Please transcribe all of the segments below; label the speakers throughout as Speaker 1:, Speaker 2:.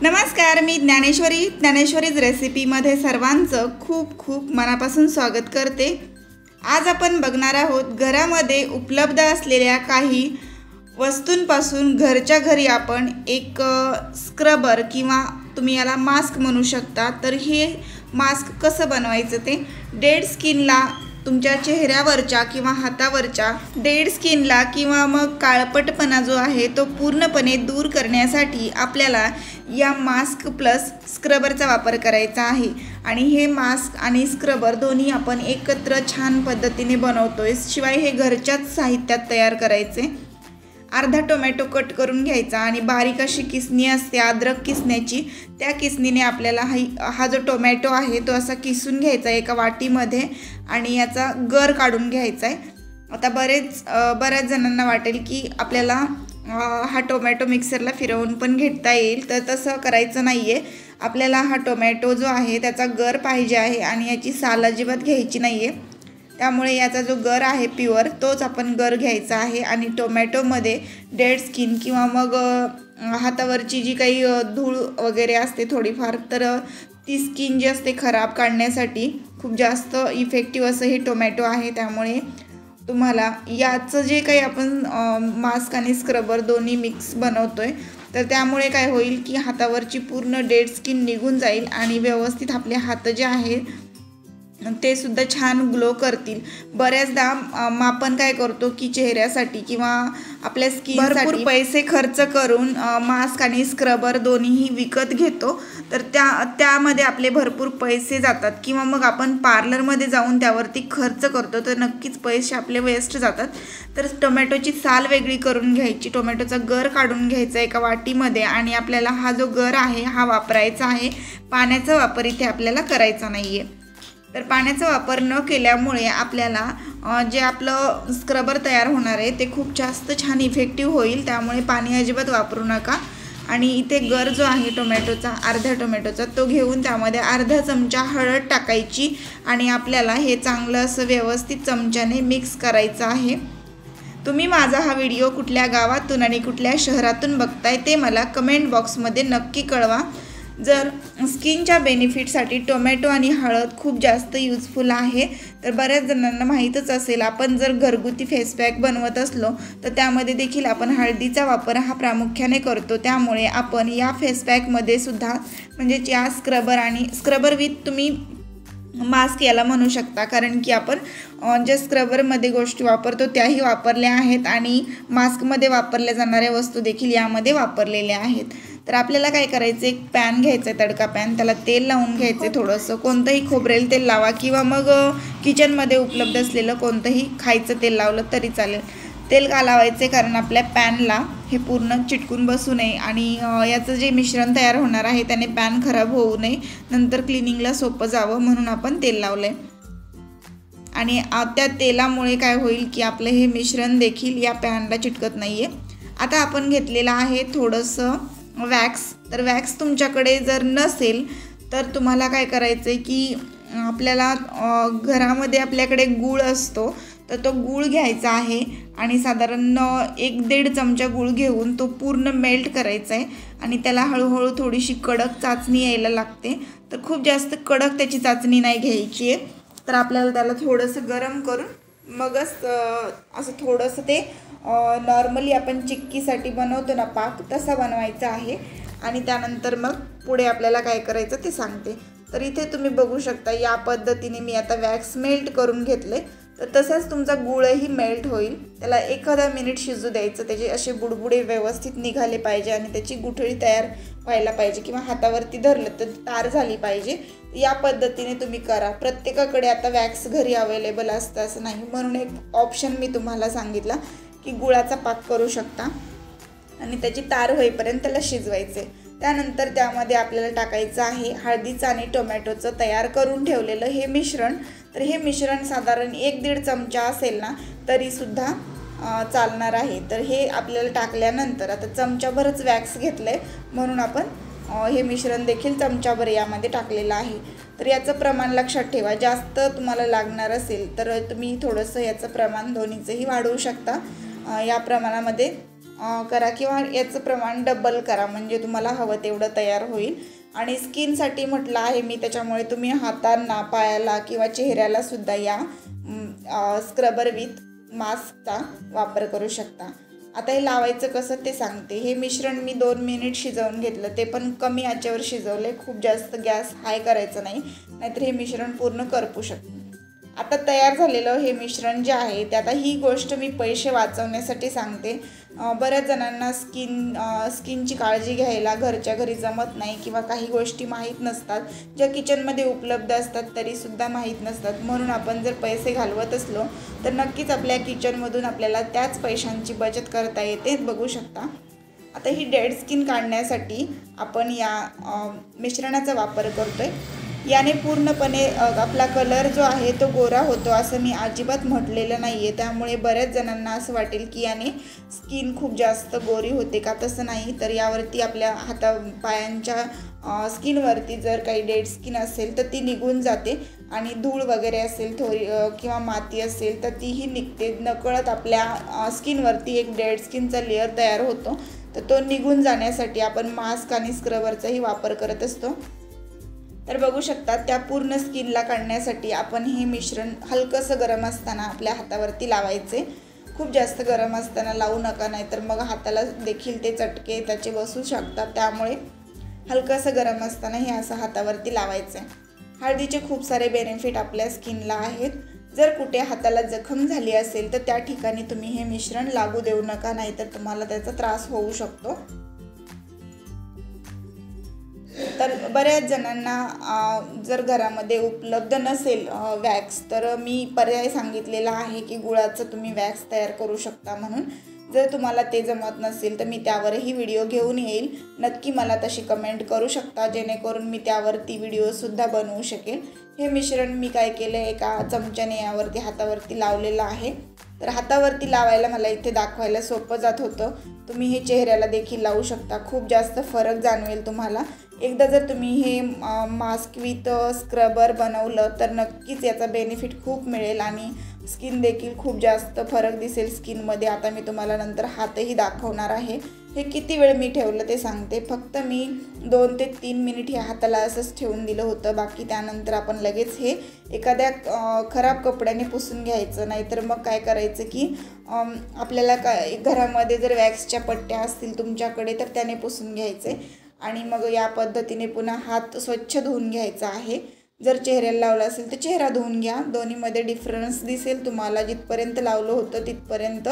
Speaker 1: नमस्कार, मी ज्ञानेश्वरीज रेसिपीमध्ये सर्वांचं खूप खूप मनापासून स्वागत करते। आज आपण बघणार आहोत घरामध्ये उपलब्ध असलेल्या काही वस्तूंपासून घरच्या घरी आपण एक स्क्रबर किंवा तुम्ही याला मास्क म्हणू शकता। तर हे मास्क कसं बनवायचं ते डेड स्किनला, तुमच्या चेहऱ्यावरच्या किंवा हातावरच्या डेड स्किनला किंवा मग काळपटपणा जो आहे तो पूर्णपणे दूर करण्यासाठी आपल्याला या मास्क प्लस स्क्रबरचा वापर करायचा आहे। आणि हे मास्क आणि स्क्रबर दोन्ही आपण एकत्र छान पद्धतीने बनवतोय। शिवाय हे घरच्याच साहित्यात तयार करायचे। अर्धा टोमॅटो कट करून घ्यायचा आणि बारीक अशी किसणी असते अद्रक किसण्याची, त्या किसणीने आपल्याला हा जो टोमॅटो आहे तो असा किसून घ्यायचा एका वाटीमध्ये आणि याचा गर काढून घ्यायचा आहे। आता बऱ्याच जणांना वाटेल की आपल्याला हा टोमॅटो मिक्सरला फिरवून पण घेता येईल, तर तसं करायचं नाही आहे। आपल्याला हा टोमॅटो जो आहे त्याचा गर पाहिजे आहे आणि याची साल अजिबात घ्यायची नाही आहे। त्यामुळे याचा जो गर आहे प्युअर तोच आपण गर घ्यायचा आहे। आणि टोमॅटोमध्ये डेड स्किन किंवा मग हातावरची जी काही धूळ वगैरे असते थोडीफार, तर ती स्किन जी असते खराब काढण्यासाठी खूप जास्त इफेक्टिव्ह असं हे टोमॅटो आहे। त्यामुळे तुम्हाला याचं जे काही आपण मास्क आणि स्क्रबर दोन्ही मिक्स बनवतोय, तर त्यामुळे काय होईल की हातावरची पूर्ण डेड स्किन निघून जाईल आणि व्यवस्थित आपले हात जे आहे ते सुद्धा छान ग्लो करतील। बऱ्याचदा आपण काय करतो की चेहऱ्यासाठी किंवा आपल्या स्किनसाठी भरपूर पैसे खर्च करून मास्क आणि स्क्रबर दोन्हीही विकत घेतो, तर त्यामध्ये आपले भरपूर पैसे जातात किंवा मग आपण पार्लरमध्ये जाऊन त्यावरती खर्च करतो, तर नक्कीच पैसे आपले वेस्ट जातात। तर टोमॅटोची साल वेगळी करून घ्यायची, टोमॅटोचा गर काढून घ्यायचा एका वाटीमध्ये आणि आपल्याला हा जो गर आहे हा वापरायचा आहे। पाण्याचा वापर इथे आपल्याला करायचा नाही आहे। तर पाण्याचा वापर न केल्यामुळे आपल्याला जे आपलं स्क्रबर तयार होणार आहे ते खूप जास्त छान इफेक्टिव्ह होईल। त्यामुळे पाणी अजिबात वापरू नका। आणि इथे गर जो आहे टोमॅटोचा, अर्ध्या टोमॅटोचा, तो घेऊन त्यामध्ये अर्धा चमचा हळद टाकायची आणि आपल्याला हे चांगलं असं व्यवस्थित चमच्याने मिक्स करायचं आहे। तुम्ही माझा हा व्हिडिओ कुठल्या गावातून आणि कुठल्या शहरातून बघताय ते मला कमेंट बॉक्समध्ये नक्की कळवा। जर स्किनच्या बेनिफिटसाठी टोमॅटो आणि हळद खूप जास्त यूजफुल आहे, तर बऱ्याच जणांना माहीतच असेल आपण जर घरगुती फेस पॅक बनवत असलो तर त्यामध्ये देखील आपण हळदीचा वापर हा प्रामुख्याने करतो। त्यामुळे आपण या फेस पॅकमध्ये सुद्धा म्हणजे या स्क्रबर विथ तुम्ही मास्क याला म्हणू शकता, कारण की आपण ज्या स्क्रबरमध्ये गोष्टी वापरतो त्याही वापरल्या आहेत आणि मास्कमध्ये वापरल्या जाणाऱ्या वस्तू देखील यामध्ये वापरलेल्या आहेत। तर आपल्याला काय करायचं, एक पॅन घ्यायचं आहे, तडका पॅन, त्याला तेल लावून घ्यायचं आहे थोडंसं, कोणतंही खोबरेल तेल लावा किंवा मग किचनमध्ये उपलब्ध असलेलं कोणतंही खायचं तेल लावलं तरी चालेल। तेल का लावायचे, कारण आपल्या पॅनला हे पूर्ण चिटकून बसू नये आणि याचं जे मिश्रण तयार होणार आहे त्याने पॅन खराब होऊ नये, नंतर क्लिनिंगला सोपं जावं म्हणून आपण तेल लावलं आहे। आणि त्या तेलामुळे काय होईल की आपलं हे मिश्रण देखील या पॅनला चिटकत नाही आहे। आता आपण घेतलेलं आहे थोडंसं वॅक्स। तर वॅक्स तुमच्याकडे जर नसेल तर तुम्हाला काय करायचं आहे की आपल्याला घरामध्ये आपल्याकडे गूळ असतो, तर तो गूळ घ्यायचा आहे आणि साधारण 1-1.5 चमचा गूळ घेऊन तो पूर्ण मेल्ट करायचा आहे आणि त्याला हळूहळू थोडीशी कडक चाचणी यायला लागते। तर खूप जास्त कडक त्याची चाचणी नाही घ्यायची आहे, तर आपल्याला त्याला थोडंसं गरम करून मगच असं थोडंसं ते नॉर्मली आपण चिक्कीसाठी बनवतो ना पाक, तसा बनवायचा आहे। आणि त्यानंतर मग पुढे आपल्याला काय करायचं ते सांगते। तर इथे तुम्ही बघू शकता या पद्धतीने मी आता वॅक्स मेल्ट करून घेतले, तर तसाच तुमचा गूळही मेल्ट होईल। त्याला 1 मिनिट शिजू द्यायचं, त्याचे असे बुडबुडे व्यवस्थित निघाले पाहिजे आणि त्याची गुठळी तयार व्हायला पाहिजे किंवा हातावरती धरलं तर तार झाली पाहिजे। या पद्धतीने तुम्ही करा। प्रत्येकाकडे आता वॅक्स घरी अवेलेबल असतं असं नाही, म्हणून एक ऑप्शन मी तुम्हाला सांगितला की गुळाचा पाक करू शकता आणि त्याची तार होईपर्यंत त्याला शिजवायचे। त्यानंतर त्यामध्ये आपल्याला टाकायचं आहे हळदीचं आणि टोमॅटोचं तयार करून ठेवलेलं हे मिश्रण। तर हे मिश्रण साधारण 1-1.5 चमचा असेल ना तरीसुद्धा चालणार आहे। तर हे आपल्याला टाकल्यानंतर आता चमचाभरच वॅक्स घेतलं आहे म्हणून आपण हे मिश्रण देखील चमचाभर यामध्ये टाकलेलं आहे। तर याचं प्रमाण लक्षात ठेवा, जास्त तुम्हाला लागणार असेल तर तुम्ही थोडंसं याचं प्रमाण दोन्हीचंही वाढवू शकता। या प्रमाणामध्ये करा किंवा याचं प्रमाण डबल करा, म्हणजे तुम्हाला हवं तेवढं तयार होईल. आणि स्किनसाठी म्हटलं आहे मी, त्याच्यामुळे तुम्ही हातांना, पायाला किंवा चेहऱ्याला सुद्धा या स्क्रबर विथ मास्कचा वापर करू शकता. आता हे लावायचं कसं ते सांगते. हे मिश्रण मी 2 मिनिट शिजवून घेतलं, ते पण कमी आचेवर शिजवले. खूप जास्त गॅस हाय करायचं नाही, नाहीतर हे मिश्रण पूर्ण करपू शकते. आता तयार झालेलं हे मिश्रण जे आहे ते, आता ही गोष्ट मी पैसे वाचवण्यासाठी सांगते. बऱ्याच जणांना स्किनची काळजी घ्यायला घरच्या घरी जमत नाही किंवा काही गोष्टी माहीत नसतात, ज्या किचनमध्ये उपलब्ध असतात तरीसुद्धा माहीत नसतात. म्हणून आपण जर पैसे घालवत असलो तर नक्कीच आपल्या किचनमधून आपल्याला त्याच पैशांची बचत करता येते. बघू शकता. आता ही डेड स्किन काढण्यासाठी आपण या मिश्रणाचा वापर करतो आहे. याने पूर्णपणे आपला कलर जो आहे तो गोरा होतो असं मी अजिबात म्हटलेलं नाही आहे. त्यामुळे बऱ्याच जणांना असं वाटेल की याने स्किन खूप जास्त गोरी होते का, तसं नाही. तर यावरती आपल्या पायांच्या स्किनवरती जर काही डेड स्किन असेल तर ती निघून जाते, आणि धूळ वगैरे असेल थोडी किंवा माती असेल तर तीही निघते. नकळत आपल्या स्किनवरती एक डेड स्किनचा लेअर तयार होतो, तर तो निघून जाण्यासाठी आपण मास्क आणि स्क्रबरचाही वापर करत असतो. तर बघू शकता, त्या पूर्ण स्किनला काढण्यासाठी आपण हे मिश्रण हलकंसं गरम असताना आपल्या हातावरती लावायचे. खूप जास्त गरम असताना लावू नका, नाहीतर मग हाताला देखील ते चटके त्याचे बसू शकतात. त्यामुळे हलकंसं गरम असताना हे असं हातावरती लावायचं. हळदीचे खूप सारे बेनिफिट आपल्या स्किनला आहेत. जर कुठे हाताला जखम झाली असेल तर त्या ठिकाणी तुम्ही हे मिश्रण लागू देऊ नका, नाहीतर तुम्हाला त्याचा त्रास होऊ शकतो. तर बऱ्याच जणांना जर घरामध्ये उपलब्ध नसेल वॅक्स, तर मी पर्याय सांगितलेला आहे की गुळाचं तुम्ही वॅक्स तयार करू शकता म्हणून. जर तुम्हाला ते जमत नसेल तर मी त्यावरही व्हिडिओ घेऊन येईल. नक्की मला तशी कमेंट करू शकता, जेणेकरून मी त्यावरती व्हिडिओसुद्धा बनवू शकेल. हे मिश्रण मी काय केलं, एका चमच्याने यावरती हातावरती लावलेलं आहे. तर हातावरती लावायला मला इथे दाखवायला सोपं जात होतं. तुम्ही हे चेहऱ्याला देखील लावू शकता. खूप जास्त फरक जाणवेल तुम्हाला. एकदा जर तुम्ही हे मास्क विथ स्क्रबर बनवलं तर नक्कीच याचा बेनिफिट खूप मिळेल, आणि स्किन देखील खूप जास्त फरक दिसेल स्किनमध्ये. आता मी तुम्हाला नंतर हातही दाखवणार आहे. हे किती वेळ मी ठेवलं ते सांगते. फक्त मी 2 ते 3 मिनिट हे हाताला असंच ठेवून दिलं होतं. बाकी त्यानंतर आपण लगेच हे एखाद्या खराब कपड्याने पुसून घ्यायचं. नाहीतर मग काय करायचं की आपल्याला घरामध्ये जर वॅक्सच्या पट्ट्या असतील तुमच्याकडे तर त्याने पुसून घ्यायचे, आणि मग या पद्धतीने पुन्हा हात स्वच्छ धुवून घ्यायचा आहे. जर चेहऱ्याला लावला असेल तर चेहरा धुवून घ्या. दोन्हीमध्ये डिफरन्स दिसेल तुम्हाला. जिथपर्यंत लावलं होतं तिथपर्यंत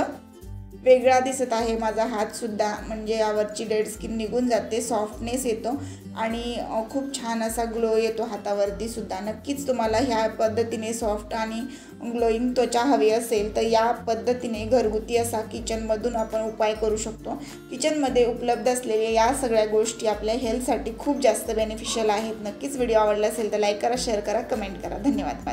Speaker 1: वेगळा दिसत आहे माझा हातसुद्धा, म्हणजे यावरची डेड स्किन निघून जाते, सॉफ्टनेस येतो आणि खूप छान असा ग्लो येतो हातावरती सुद्धा. नक्कीच तुम्हाला ह्या पद्धतीने सॉफ्ट आणि ग्लोईंग त्वचा हवी असेल तर या पद्धतीने घरगुती असा किचनमधून आपण उपाय करू शकतो. किचनमध्ये उपलब्ध असलेल्या या सगळ्या गोष्टी आपल्या हेल्थसाठी खूप जास्त बेनिफिशियल आहेत. नक्कीच व्हिडिओ आवडला असेल तर लाईक करा, शेअर करा, कमेंट करा. धन्यवाद.